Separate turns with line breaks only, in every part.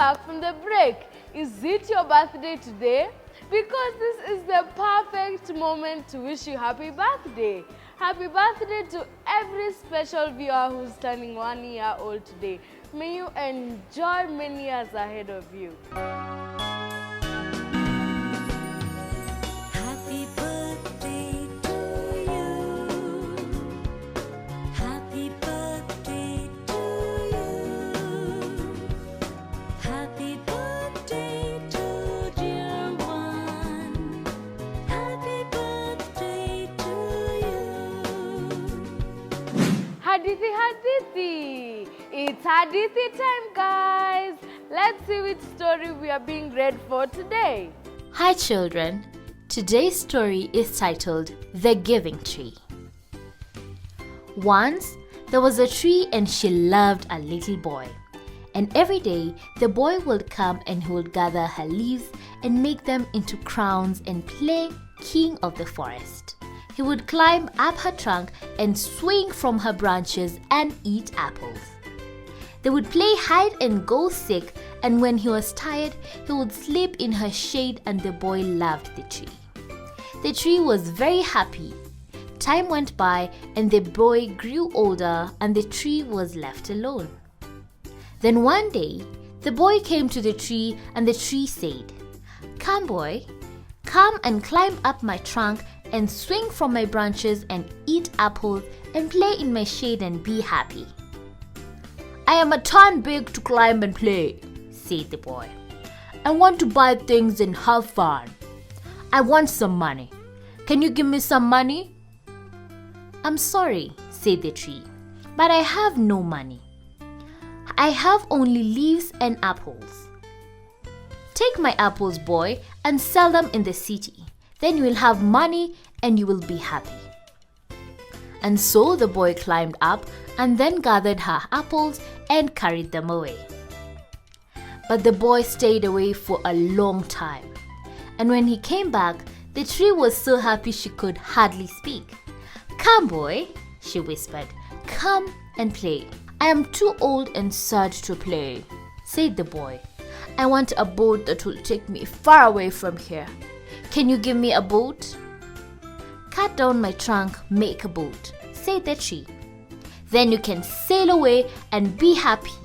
back from the break. Is it your birthday today? Because this is the perfect moment to wish you happy birthday. Happy birthday to every special viewer who's turning 1 year old today. May you enjoy many years ahead of you.
Happy birthday to you. Happy birthday to you. Happy birthday to dear one. Happy birthday to you.
Hadithi, hadithi. It's hadithi time, guys. Let's see which story we are being read for today.
Hi children, today's story is titled The Giving Tree. Once, there was a tree and she loved a little boy. And every day, the boy would come and he would gather her leaves and make them into crowns and play king of the forest. He would climb up her trunk and swing from her branches and eat apples. They would play hide and go seek, and when he was tired, he would sleep in her shade, and the boy loved the tree. The tree was very happy. Time went by and the boy grew older and the tree was left alone. Then one day, the boy came to the tree and the tree said, "Come boy, come and climb up my trunk and swing from my branches and eat apples and play in my shade and be happy." "I am a ton big to climb and play," said the boy. "I want to buy things and have fun. I want some money. Can you give me some money?" "I'm sorry," said the tree, "but I have no money. I have only leaves and apples." "Take my apples, boy, and sell them in the city. Then you will have money and you will be happy." And so the boy climbed up and then gathered her apples and carried them away. But the boy stayed away for a long time. And when he came back, the tree was so happy she could hardly speak. "Come, boy," she whispered. "Come and play." "I am too old and sad to play," said the boy. "I want a boat that will take me far away from here. Can you give me a boat?" "Cut down my trunk, make a boat," said the tree. "Then you can sail away and be happy."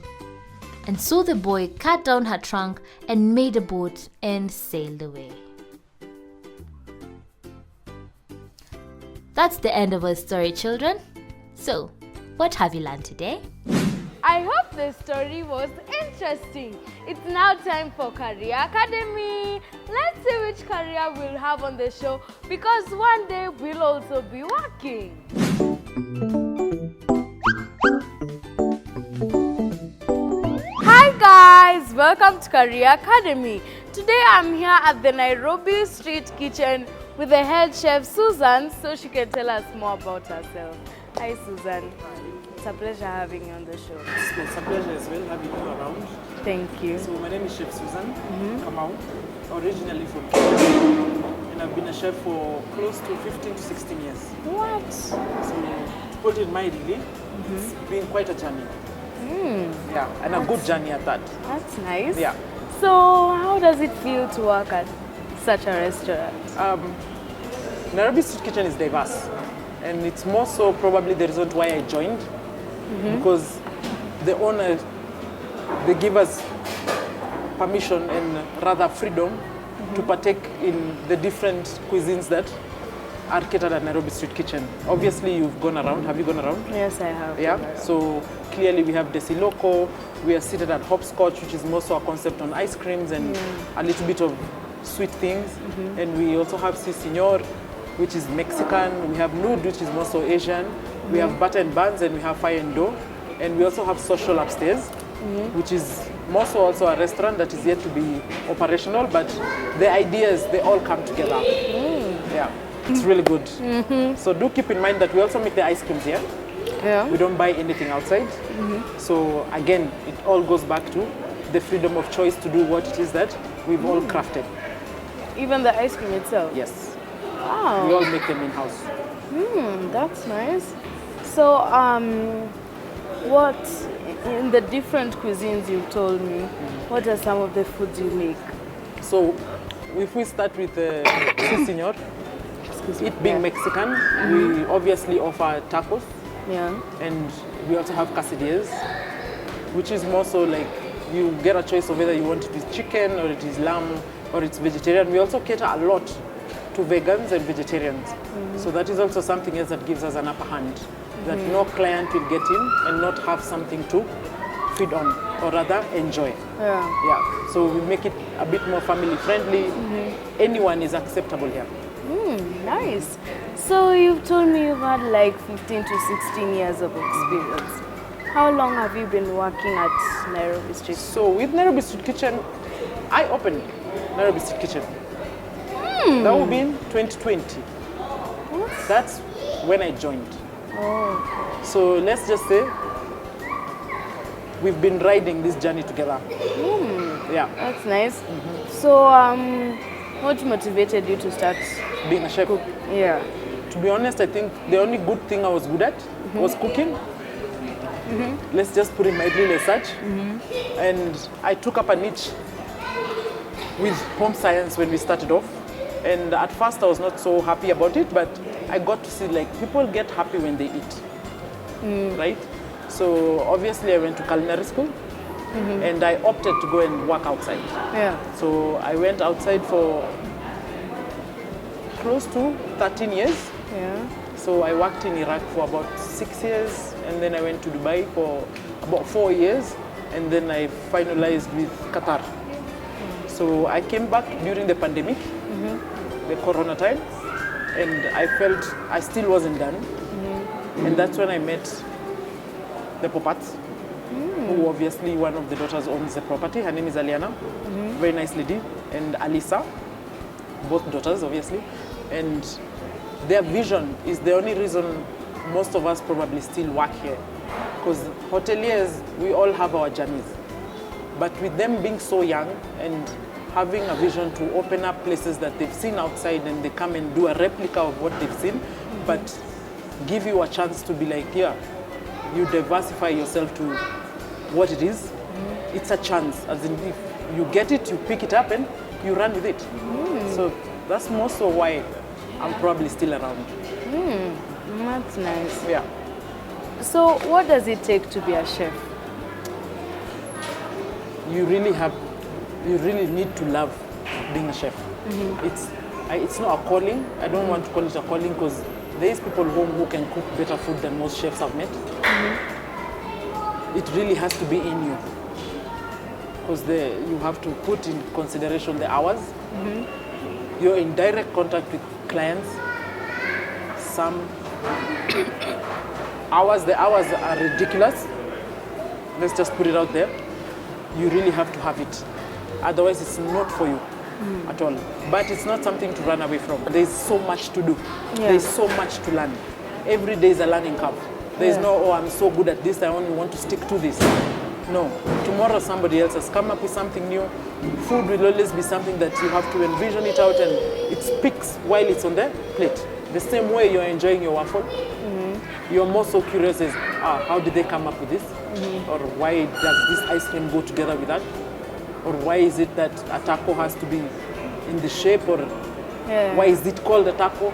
And so the boy cut down her trunk and made a boat and sailed away. That's the end of our story, children. So, what have you learned today?
I hope the story was interesting. It's now time for Career Academy. Let's see which career we'll have on the show, because one day we'll also be working. Hi guys, welcome to Career Academy. Today I'm here at the Nairobi Street Kitchen with the head chef Suzan, so she can tell us more about herself. Hi Suzan. It's a pleasure having you on the show.
It's a pleasure as well having you around.
Thank you.
So my name is Chef Suzan Kamau, originally from Kenya, and I've been a chef for close to 15 to 16 years.
What?
So to put it mildly, it's been quite a journey. Yeah, and a good journey at that.
That's nice.
Yeah.
So how does it feel to work at such a restaurant?
Nairobi Street Kitchen is diverse, and it's more so probably the reason why I joined, because the owner, they give us permission and rather freedom to partake in the different cuisines that are catered at Nairobi Street Kitchen. Obviously, you've gone around. Have you gone around?
Yes, I have.
Yeah. So clearly, we have Desi Loco. We are seated at Hopscotch, which is more so a concept on ice creams and a little bit of sweet things. And we also have Si Senor, which is Mexican. We have Nude, which is more so Asian. We have Butter and Buns, and we have Fire and Dough. And we also have Social upstairs, which is more so also a restaurant that is yet to be operational, but the ideas, they all come together. Yeah, it's really good. So do keep in mind that we also make the ice creams here.
Yeah.
We don't buy anything outside. So again, it all goes back to the freedom of choice to do what it is that we've all crafted.
Even the ice cream itself?
Yes.
Wow.
We all make them in-house.
That's nice. So, what in the different cuisines you told me, what are some of the foods you make?
So if we start with sí, señor, it being Mexican, we obviously offer tacos,
Yeah.
and we also have quesadillas, which is more so like you get a choice of whether you want it with chicken or it is lamb or it's vegetarian. We also cater a lot to vegans and vegetarians. So that is also something else that gives us an upper hand, that no client will get in and not have something to feed on, or rather enjoy.
Yeah.
Yeah, so we make it a bit more family friendly. Anyone is acceptable here.
Nice. So you've told me you've had like 15 to 16 years of experience. How long have you been working at Nairobi Street?
So with Nairobi Street Kitchen, I opened Nairobi Street Kitchen. That would be in 2020. That's when I joined.
Oh.
So let's just say we've been riding this journey together. Yeah,
That's nice. So, what motivated you to start?
being a chef.
Yeah.
To be honest, I think the only good thing I was good at was cooking. Let's just put it mildly as such. And I took up a niche with home science when we started off. And at first I was not so happy about it, but I got to see like people get happy when they eat, right? So obviously I went to culinary school and I opted to go and work outside.
Yeah.
So I went outside for close to 13 years.
Yeah.
So I worked in Iraq for about 6 years, and then I went to Dubai for about 4 years, and then I finalized with Qatar. So I came back during the pandemic, the corona time, and I felt I still wasn't done. And that's when I met the Popats, who obviously one of the daughters owns the property. Her name is Aliana, very nice lady, and Alisa, both daughters obviously. And their vision is the only reason most of us probably still work here. Because hoteliers, we all have our journeys. But with them being so young and having a vision to open up places that they've seen outside, and they come and do a replica of what they've seen, but give you a chance to be like, yeah, you diversify yourself to what it is. It's a chance. As in, if you get it, you pick it up and you run with it. So that's most of why I'm probably still around.
That's nice.
Yeah.
So, what does it take to be a chef?
You really need to love being a chef. It's not a calling. I don't want to call it a calling because there is people home who can cook better food than most chefs I've met. It really has to be in you, because you have to put in consideration the hours. You're in direct contact with clients. Some hours, the hours are ridiculous. Let's just put it out there. You really have to have it. Otherwise, it's not for you at all. But it's not something to run away from. There's so much to do. There's so much to learn. Every day is a learning curve. There's no, oh, I'm so good at this, I only want to stick to this. No. Tomorrow somebody else has come up with something new. Food will always be something that you have to envision it out, and it speaks while it's on the plate. The same way you're enjoying your waffle, you're more so curious as, how did they come up with this? Or why does this ice cream go together with that? Or why is it that a taco has to be in the shape? Or why is it called a taco?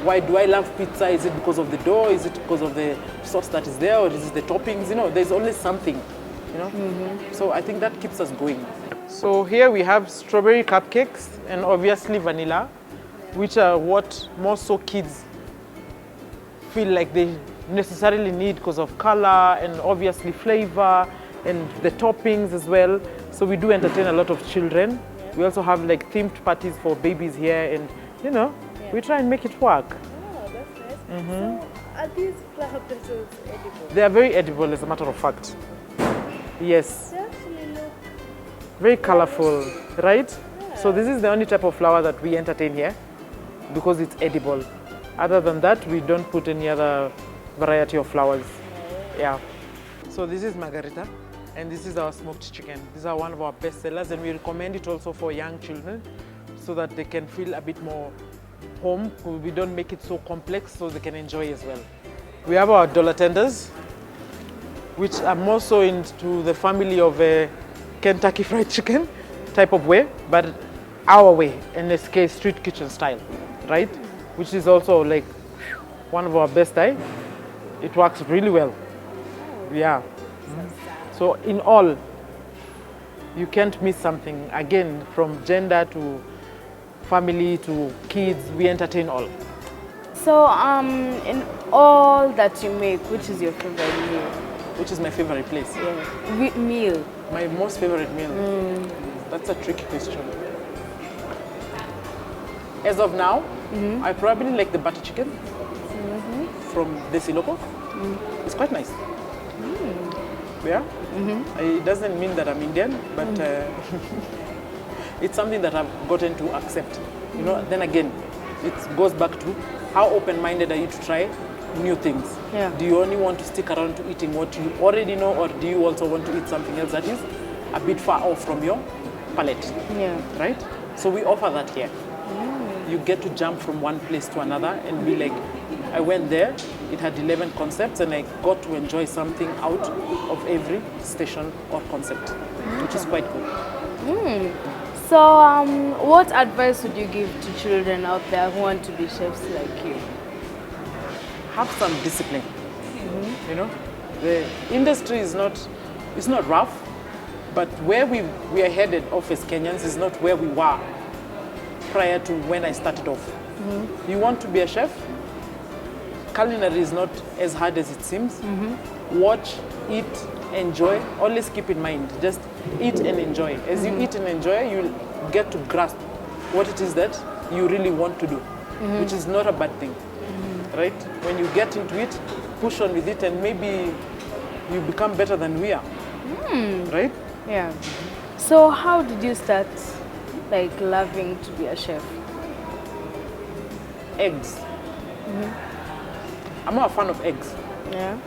Why do I love pizza? Is it because of the dough? Is it because of the sauce that is there? Or is it the toppings? You know, there's always something, you know? So I think that keeps us going. So here we have strawberry cupcakes and obviously vanilla, which are what most so kids feel like they necessarily need because of color and obviously flavor and the toppings as well. So we do entertain a lot of children. We also have like themed parties for babies here, and you know, we try and make it work.
Oh, that's nice. So, are these flower petals edible?
They are very edible, as a matter of fact. Yes.
They actually look...
Very colorful, right? So this is the only type of flower that we entertain here because it's edible. Other than that, we don't put any other variety of flowers. Yeah. So this is margarita, and this is our smoked chicken. These are one of our best sellers, and we recommend it also for young children so that they can feel a bit more home. We don't make it so complex so they can enjoy as well. We have our dollar tenders, which are more so into the family of Kentucky Fried Chicken type of way, but our way, NSK street kitchen style, right? Which is also like one of our best. It works really well. Yeah. So in all, you can't miss something. Again, from gender to family to kids, we entertain all.
So, in all that you make, which is your favorite meal?
Which is my favorite place?
Yeah. Meal.
My most favorite meal? That's a tricky question. As of now, I probably like the butter chicken from Desi Loco. It's quite nice. Yeah? It doesn't mean that I'm Indian, but it's something that I've gotten to accept. You know, then again, it goes back to how open-minded are you to try new things?
Yeah.
Do you only want to stick around to eating what you already know, or do you also want to eat something else that is a bit far off from your palate?
Yeah.
Right? So we offer that here. You get to jump from one place to another and be like, I went there, it had 11 concepts, and I got to enjoy something out of every station or concept, which is quite cool.
So, what advice would you give to children out there who want to be chefs like you?
Have some discipline. You know, the industry is not, it's not rough, but where we are headed off as Kenyans is not where we were prior to when I started off. You want to be a chef? Culinary is not as hard as it seems. Watch, eat, enjoy. Always keep in mind, just eat and enjoy. As you eat and enjoy, you'll get to grasp what it is that you really want to do, which is not a bad thing, right? When you get into it, push on with it, and maybe you become better than we are, right?
Yeah. So, how did you start, like, loving to be a chef?
Eggs. I'm not a fan of eggs.
Yeah.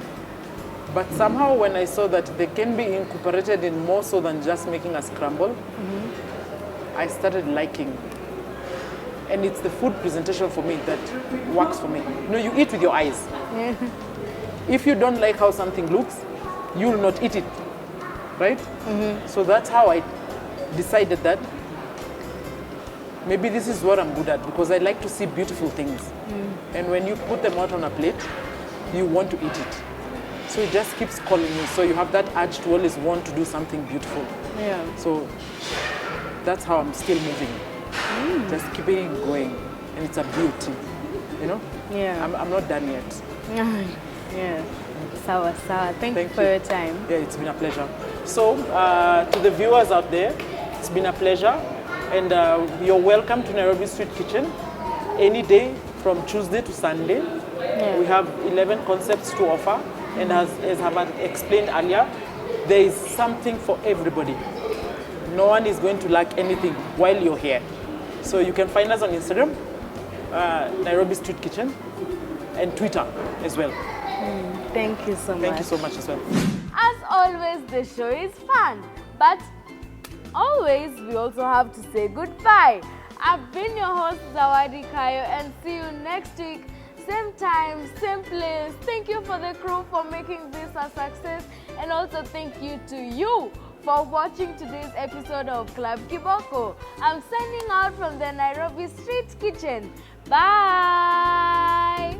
But somehow when I saw that they can be incorporated in more so than just making a scramble, I started liking. And it's the food presentation for me that works for me. You know, you eat with your eyes. If you don't like how something looks, you'll not eat it, right? So that's how I decided that maybe this is what I'm good at, because I like to see beautiful things. And when you put them out on a plate, you want to eat it. So it just keeps calling you. So you have that urge to always want to do something beautiful.
Yeah.
So that's how I'm still moving. Just keeping it going. And it's a beauty, you know?
Yeah.
I'm not done yet.
Yeah. Sawa, sawa. Thank you
Thank
for
you.
your time.
Yeah, it's been a pleasure. So to the viewers out there, it's been a pleasure. And you're welcome to Nairobi Street Kitchen any day from Tuesday to Sunday.
Yeah.
We have 11 concepts to offer. And as I've explained earlier, there is something for everybody. No one is going to lack anything while you're here. So you can find us on Instagram, Nairobi Street Kitchen, and Twitter as well.
Thank you so much.
Thank you so much as well.
As always, the show is fun, but always we also have to say goodbye. I've been your host, Zawadi Kayo, and see you next week. Same time, same place. Thank you for the crew for making this a success, and also thank you to you for watching today's episode of Club Kiboko. I'm signing out from the Nairobi Street Kitchen. Bye!